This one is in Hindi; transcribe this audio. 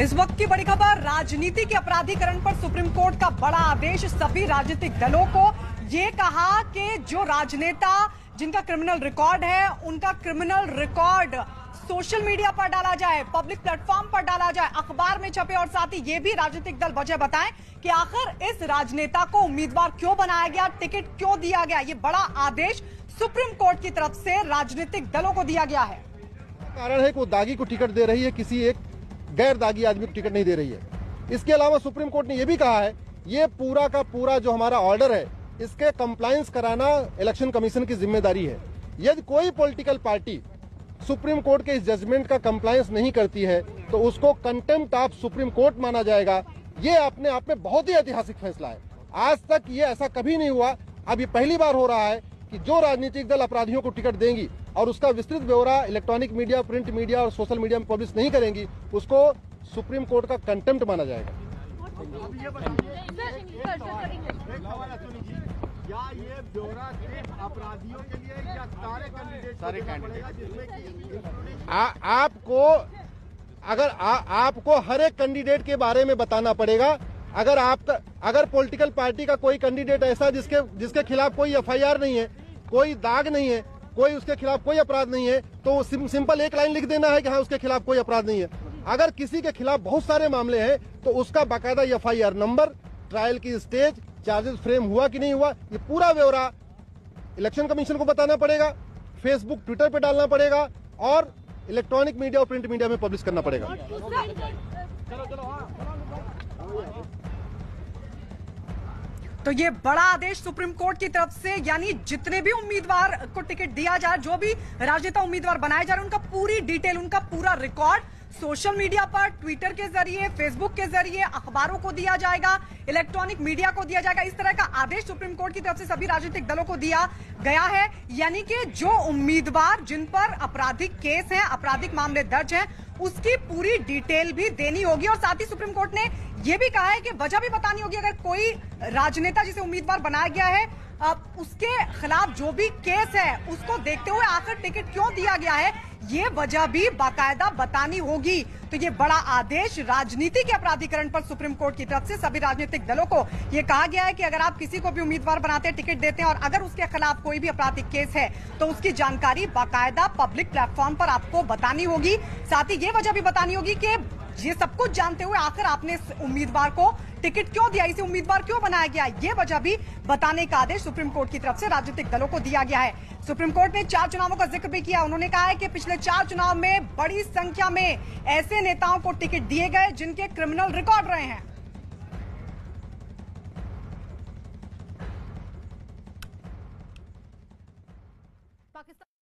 इस वक्त की बड़ी खबर, राजनीति के अपराधीकरण पर सुप्रीम कोर्ट का बड़ा आदेश। सभी राजनीतिक दलों को ये कहा कि जो राजनेता जिनका क्रिमिनल रिकॉर्ड है, उनका क्रिमिनल रिकॉर्ड सोशल मीडिया पर डाला जाए, पब्लिक प्लेटफॉर्म पर डाला जाए, अखबार में छपे, और साथ ही ये भी राजनीतिक दल वजह बताएं कि आखिर इस राजनेता को उम्मीदवार क्यों बनाया गया, टिकट क्यों दिया गया। ये बड़ा आदेश सुप्रीम कोर्ट की तरफ से राजनीतिक दलों को दिया गया है। कारण है कि वो दागी को टिकट दे रही है, किसी एक गैर दागी आदमी को टिकट नहीं दे रही है। इसके अलावा सुप्रीम कोर्ट ने यह भी कहा है, ये पूरा का पूरा जो हमारा ऑर्डर है, इसके कंप्लायंस कराना इलेक्शन कमीशन की जिम्मेदारी है। यदि कोई पॉलिटिकल पार्टी सुप्रीम कोर्ट के इस जजमेंट का कंप्लायंस नहीं करती है तो उसको कंटेम्प्ट ऑफ सुप्रीम कोर्ट माना जाएगा। ये अपने आप में बहुत ही ऐतिहासिक फैसला है। आज तक ये ऐसा कभी नहीं हुआ। अब ये पहली बार हो रहा है कि जो राजनीतिक दल अपराधियों को टिकट देंगी और उसका विस्तृत ब्यौरा इलेक्ट्रॉनिक मीडिया, प्रिंट मीडिया और सोशल मीडिया में पब्लिश नहीं करेंगी, उसको सुप्रीम कोर्ट का कंटेम्प्ट माना जाएगा। क्या ये ब्यौरा सिर्फ अपराधियों के लिए या सारे कैंडिडेट? आपको हर एक कैंडिडेट के बारे में बताना पड़ेगा। अगर पॉलिटिकल पार्टी का कोई कैंडिडेट ऐसा जिसके खिलाफ कोई एफआईआर नहीं है, कोई दाग नहीं है, कोई उसके खिलाफ कोई अपराध नहीं है, तो सिंपल एक लाइन लिख देना है कि हाँ उसके खिलाफ कोई अपराध नहीं है। अगर किसी के खिलाफ बहुत सारे मामले हैं तो उसका बाकायदा एफआईआर नंबर, ट्रायल की स्टेज, चार्जेस फ्रेम हुआ कि नहीं हुआ, ये पूरा ब्यौरा इलेक्शन कमीशन को बताना पड़ेगा, फेसबुक, ट्विटर पे डालना पड़ेगा और इलेक्ट्रॉनिक मीडिया और प्रिंट मीडिया में पब्लिश करना पड़ेगा। तो ये बड़ा आदेश सुप्रीम कोर्ट की तरफ से, यानी जितने भी उम्मीदवार को टिकट दिया जाए, जो भी राजनेता उम्मीदवार बनाए जा रहे हैं, उनका पूरी डिटेल, उनका पूरा रिकॉर्ड सोशल मीडिया पर, ट्विटर के जरिए, फेसबुक के जरिए, अखबारों को दिया जाएगा, इलेक्ट्रॉनिक मीडिया को दिया जाएगा। इस तरह का आदेश सुप्रीम कोर्ट की तरफ से सभी राजनीतिक दलों को दिया गया है। यानी कि जो उम्मीदवार जिन पर आपराधिक केस हैं, आपराधिक मामले दर्ज हैं, उसकी पूरी डिटेल भी देनी होगी। और साथ ही सुप्रीम कोर्ट ने यह भी कहा है कि वजह भी बतानी होगी। अगर कोई राजनेता जिसे उम्मीदवार बनाया गया है, उसके खिलाफ जो भी केस है, उसको देखते हुए आखिर टिकट क्यों दिया गया है, ये वजह भी बाकायदा बतानी होगी। तो ये बड़ा आदेश राजनीति के अपराधीकरण पर सुप्रीम कोर्ट की तरफ से सभी राजनीतिक दलों को ये कहा गया है कि अगर आप किसी को भी उम्मीदवार बनाते हैं, टिकट देते हैं, और अगर उसके खिलाफ कोई भी आपराधिक केस है तो उसकी जानकारी बाकायदा पब्लिक प्लेटफॉर्म पर आपको बतानी होगी। साथ ही ये वजह भी बतानी होगी कि ये सब कुछ जानते हुए आखिर आपने इस उम्मीदवार को टिकट क्यों दिया, इसे उम्मीदवार क्यों बनाया गया, ये वजह भी बताने का आदेश सुप्रीम कोर्ट की तरफ से राजनीतिक दलों को दिया गया है। सुप्रीम कोर्ट ने 4 चुनावों का जिक्र भी किया। उन्होंने कहा है कि पिछले 4 चुनाव में बड़ी संख्या में ऐसे नेताओं को टिकट दिए गए जिनके क्रिमिनल रिकॉर्ड रहे हैं।